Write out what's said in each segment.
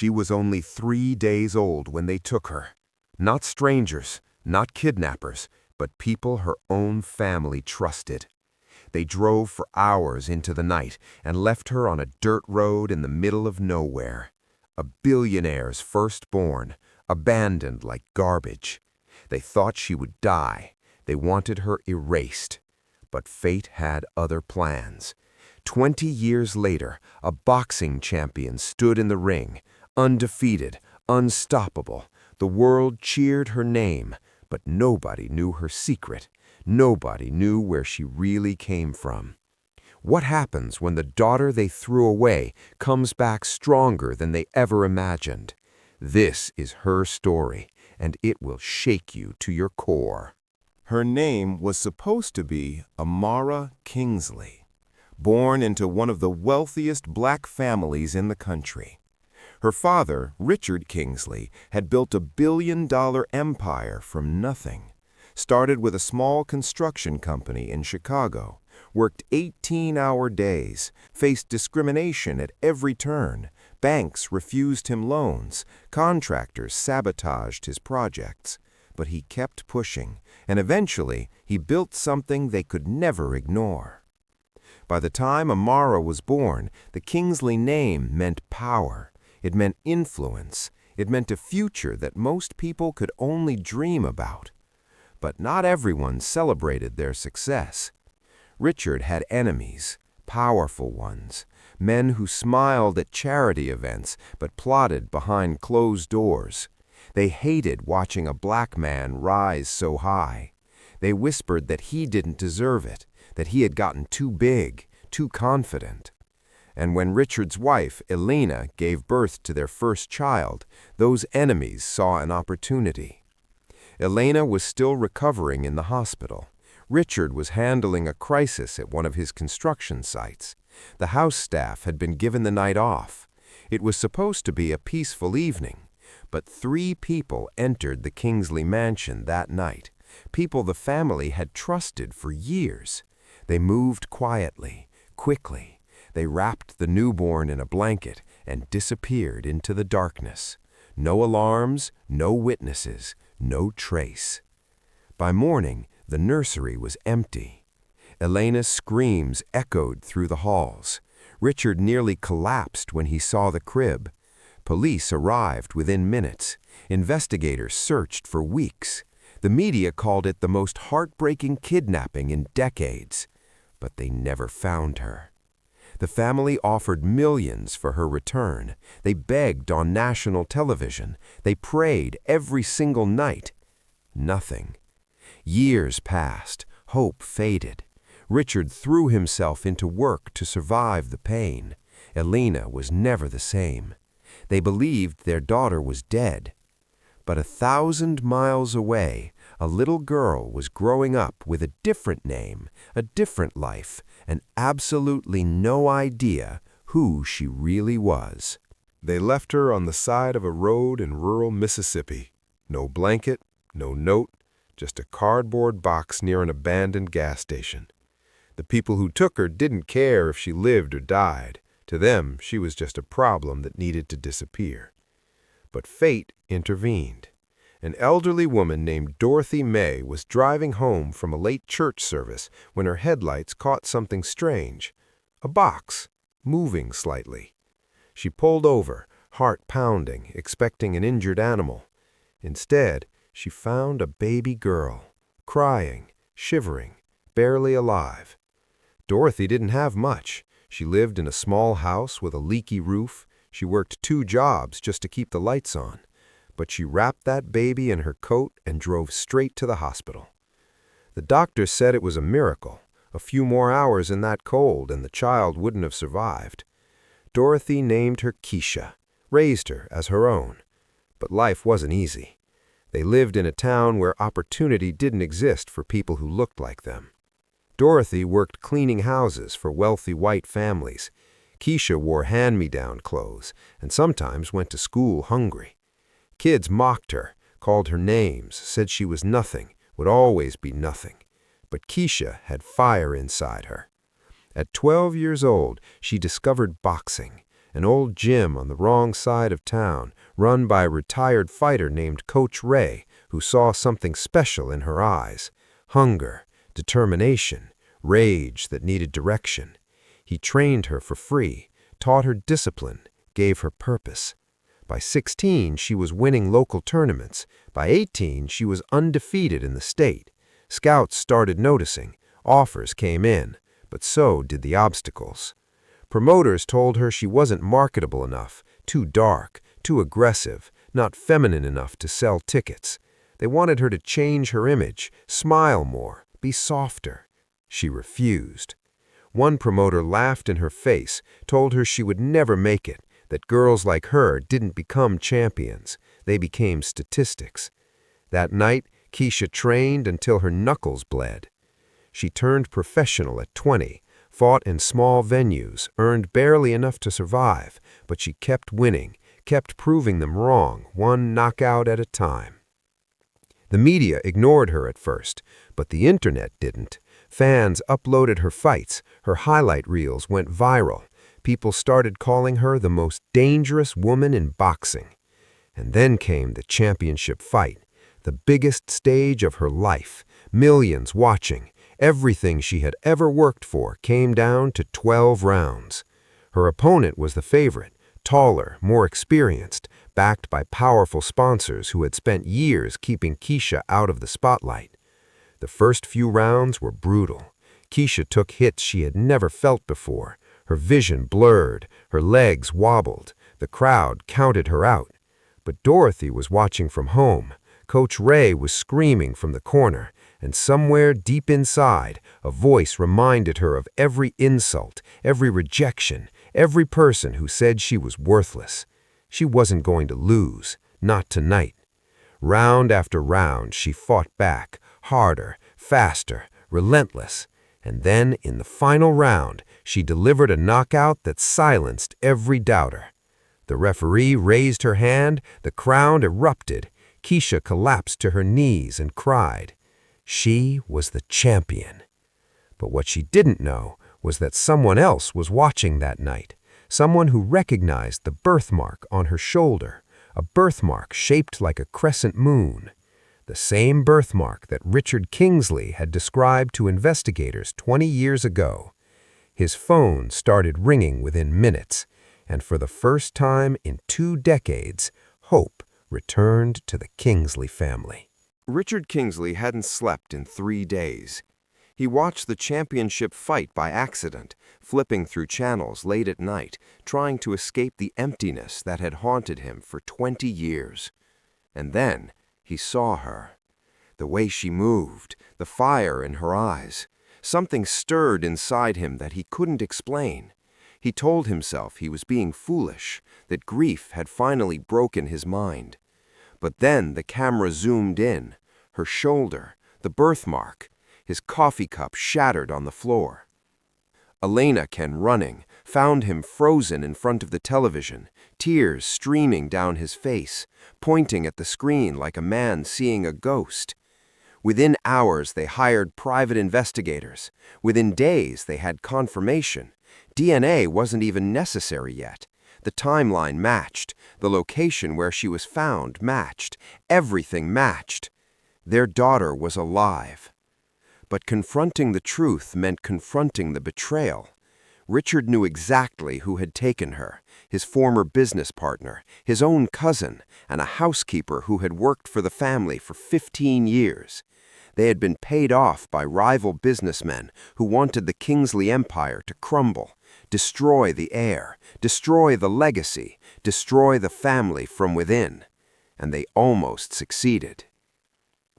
She was only 3 days old when they took her. Not strangers, not kidnappers, but people her own family trusted. They drove for hours into the night and left her on a dirt road in the middle of nowhere. A billionaire's firstborn, abandoned like garbage. They thought she would die. They wanted her erased. But fate had other plans. 20 years later, a boxing champion stood in the ring, undefeated, unstoppable. The world cheered her name, but nobody knew her secret. Nobody knew where she really came from. What happens when the daughter they threw away comes back stronger than they ever imagined? This is her story, and it will shake you to your core. Her name was supposed to be Amara Kingsley, born into one of the wealthiest black families in the country. Her father, Richard Kingsley, had built a billion-dollar empire from nothing. Started with a small construction company in Chicago, worked 18-hour days, faced discrimination at every turn. Banks refused him loans, contractors sabotaged his projects. But he kept pushing, and eventually he built something they could never ignore. By the time Amara was born, the Kingsley name meant power. It meant influence. It meant a future that most people could only dream about. But not everyone celebrated their success. Richard had enemies, powerful ones, men who smiled at charity events but plotted behind closed doors. They hated watching a black man rise so high. They whispered that he didn't deserve it, that he had gotten too big, too confident. And when Richard's wife, Elena, gave birth to their first child, those enemies saw an opportunity. Elena was still recovering in the hospital. Richard was handling a crisis at one of his construction sites. The house staff had been given the night off. It was supposed to be a peaceful evening. But 3 people entered the Kingsley mansion that night, people the family had trusted for years. They moved quietly, quickly. They wrapped the newborn in a blanket and disappeared into the darkness. No alarms, no witnesses, no trace. By morning, the nursery was empty. Elena's screams echoed through the halls. Richard nearly collapsed when he saw the crib. Police arrived within minutes. Investigators searched for weeks. The media called it the most heartbreaking kidnapping in decades. But they never found her. The family offered millions for her return. They begged on national television. They prayed every single night. Nothing. Years passed. Hope faded. Richard threw himself into work to survive the pain. Elena was never the same. They believed their daughter was dead. But 1,000 miles away, a little girl was growing up with a different name, a different life, and absolutely no idea who she really was. They left her on the side of a road in rural Mississippi. No blanket, no note, just a cardboard box near an abandoned gas station. The people who took her didn't care if she lived or died. To them, she was just a problem that needed to disappear. But fate intervened. An elderly woman named Dorothy May was driving home from a late church service when her headlights caught something strange. A box, moving slightly. She pulled over, heart pounding, expecting an injured animal. Instead, she found a baby girl, crying, shivering, barely alive. Dorothy didn't have much. She lived in a small house with a leaky roof. She worked 2 jobs just to keep the lights on. But she wrapped that baby in her coat and drove straight to the hospital. The doctor said it was a miracle. A few more hours in that cold and the child wouldn't have survived. Dorothy named her Keisha, raised her as her own. But life wasn't easy. They lived in a town where opportunity didn't exist for people who looked like them. Dorothy worked cleaning houses for wealthy white families. Keisha wore hand-me-down clothes and sometimes went to school hungry. Kids mocked her, called her names, said she was nothing, would always be nothing. But Keisha had fire inside her. At 12 years old, she discovered boxing, an old gym on the wrong side of town, run by a retired fighter named Coach Ray, who saw something special in her eyes: hunger, determination, rage that needed direction. He trained her for free, taught her discipline, gave her purpose. By 16, she was winning local tournaments. By 18, she was undefeated in the state. Scouts started noticing. Offers came in, but so did the obstacles. Promoters told her she wasn't marketable enough, too dark, too aggressive, not feminine enough to sell tickets. They wanted her to change her image, smile more, be softer. She refused. One promoter laughed in her face, told her she would never make it, that girls like her didn't become champions, they became statistics. That night, Keisha trained until her knuckles bled. She turned professional at 20, fought in small venues, earned barely enough to survive, but she kept winning, kept proving them wrong, one knockout at a time. The media ignored her at first, but the internet didn't. Fans uploaded her fights, her highlight reels went viral. People started calling her the most dangerous woman in boxing. And then came the championship fight, the biggest stage of her life, millions watching. Everything she had ever worked for came down to 12 rounds. Her opponent was the favorite, taller, more experienced, backed by powerful sponsors who had spent years keeping Keisha out of the spotlight. The first few rounds were brutal. Keisha took hits she had never felt before. Her vision blurred, her legs wobbled. The crowd counted her out. But Dorothy was watching from home. Coach Ray was screaming from the corner, and somewhere deep inside, a voice reminded her of every insult, every rejection, every person who said she was worthless. She wasn't going to lose, not tonight. Round after round, she fought back, harder, faster, relentless. And then, in the final round, she delivered a knockout that silenced every doubter. The referee raised her hand, the crowd erupted. Keisha collapsed to her knees and cried. She was the champion. But what she didn't know was that someone else was watching that night, someone who recognized the birthmark on her shoulder, a birthmark shaped like a crescent moon. The same birthmark that Richard Kingsley had described to investigators 20 years ago. His phone started ringing within minutes, and for the first time in 2 decades, hope returned to the Kingsley family. Richard Kingsley hadn't slept in 3 days. He watched the championship fight by accident, flipping through channels late at night, trying to escape the emptiness that had haunted him for 20 years. And then he saw her. The way she moved, the fire in her eyes. Something stirred inside him that he couldn't explain. He told himself he was being foolish, that grief had finally broken his mind. But then the camera zoomed in, her shoulder, the birthmark, his coffee cup shattered on the floor. Elena came running, found him frozen in front of the television, tears streaming down his face, pointing at the screen like a man seeing a ghost. Within hours, they hired private investigators. Within days, they had confirmation. DNA wasn't even necessary yet. The timeline matched. The location where she was found matched. Everything matched. Their daughter was alive. But confronting the truth meant confronting the betrayal. Richard knew exactly who had taken her, his former business partner, his own cousin, and a housekeeper who had worked for the family for 15 years. They had been paid off by rival businessmen who wanted the Kingsley empire to crumble, destroy the heir, destroy the legacy, destroy the family from within. And they almost succeeded.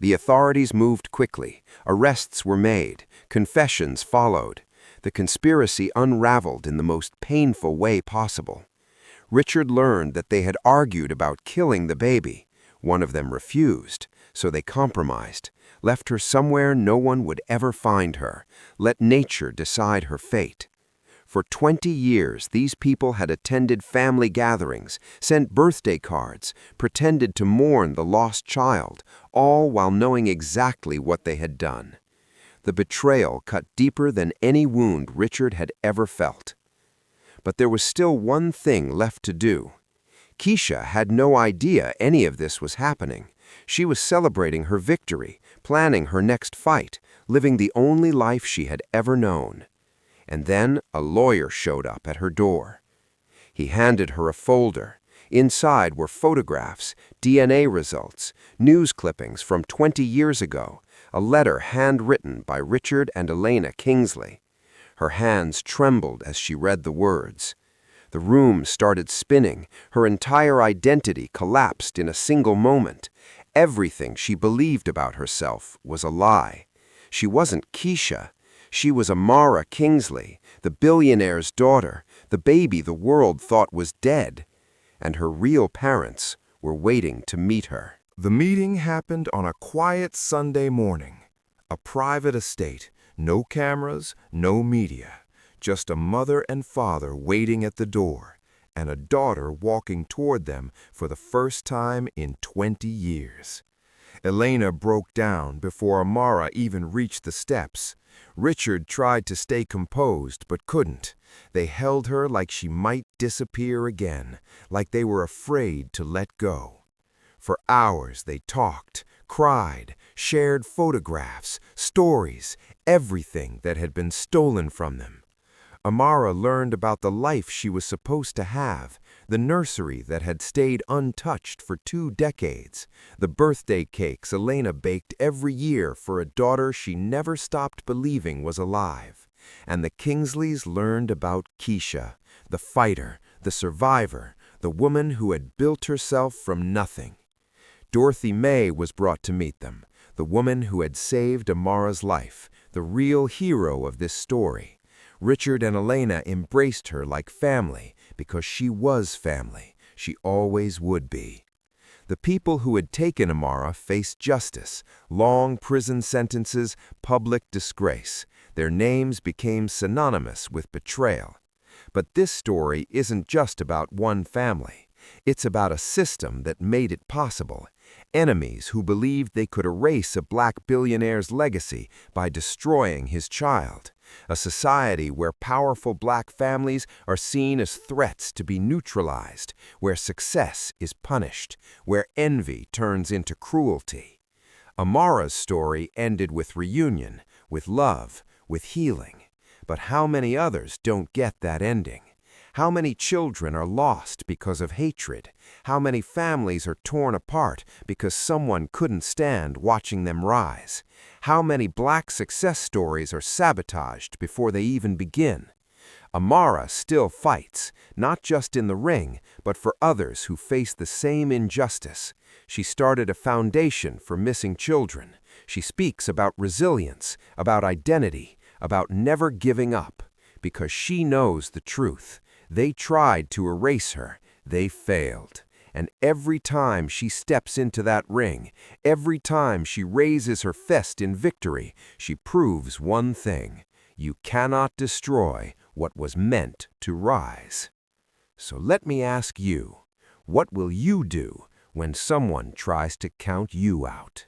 The authorities moved quickly. Arrests were made. Confessions followed. The conspiracy unraveled in the most painful way possible. Richard learned that they had argued about killing the baby. One of them refused, so they compromised, left her somewhere no one would ever find her, let nature decide her fate. For 20 years, these people had attended family gatherings, sent birthday cards, pretended to mourn the lost child, all while knowing exactly what they had done. The betrayal cut deeper than any wound Richard had ever felt. But there was still one thing left to do. Keisha had no idea any of this was happening. She was celebrating her victory, planning her next fight, living the only life she had ever known. And then a lawyer showed up at her door. He handed her a folder. Inside were photographs, DNA results, news clippings from 20 years ago, a letter handwritten by Richard and Elena Kingsley. Her hands trembled as she read the words. The room started spinning. Her entire identity collapsed in a single moment. Everything she believed about herself was a lie. She wasn't Keisha. She was Amara Kingsley, the billionaire's daughter, the baby the world thought was dead. And her real parents were waiting to meet her. The meeting happened on a quiet Sunday morning. A private estate, no cameras, no media. Just a mother and father waiting at the door, and a daughter walking toward them for the first time in 20 years. Elena broke down before Amara even reached the steps. Richard tried to stay composed but couldn't. They held her like she might disappear again, like they were afraid to let go. For hours they talked, cried, shared photographs, stories, everything that had been stolen from them. Amara learned about the life she was supposed to have, the nursery that had stayed untouched for 2 decades, the birthday cakes Elena baked every year for a daughter she never stopped believing was alive. And the Kingsleys learned about Keisha, the fighter, the survivor, the woman who had built herself from nothing. Dorothy May was brought to meet them, the woman who had saved Amara's life, the real hero of this story. Richard and Elena embraced her like family because she was family. She always would be. The people who had taken Amara faced justice, long prison sentences, public disgrace. Their names became synonymous with betrayal. But this story isn't just about one family. It's about a system that made it possible. Enemies who believed they could erase a black billionaire's legacy by destroying his child. A society where powerful black families are seen as threats to be neutralized, where success is punished, where envy turns into cruelty. Amara's story ended with reunion, with love, with healing. But how many others don't get that ending? How many children are lost because of hatred? How many families are torn apart because someone couldn't stand watching them rise? How many black success stories are sabotaged before they even begin? Amara still fights, not just in the ring, but for others who face the same injustice. She started a foundation for missing children. She speaks about resilience, about identity, about never giving up, because she knows the truth. They tried to erase her. They failed. And every time she steps into that ring, every time she raises her fist in victory, she proves one thing: you cannot destroy what was meant to rise. So let me ask you, what will you do when someone tries to count you out?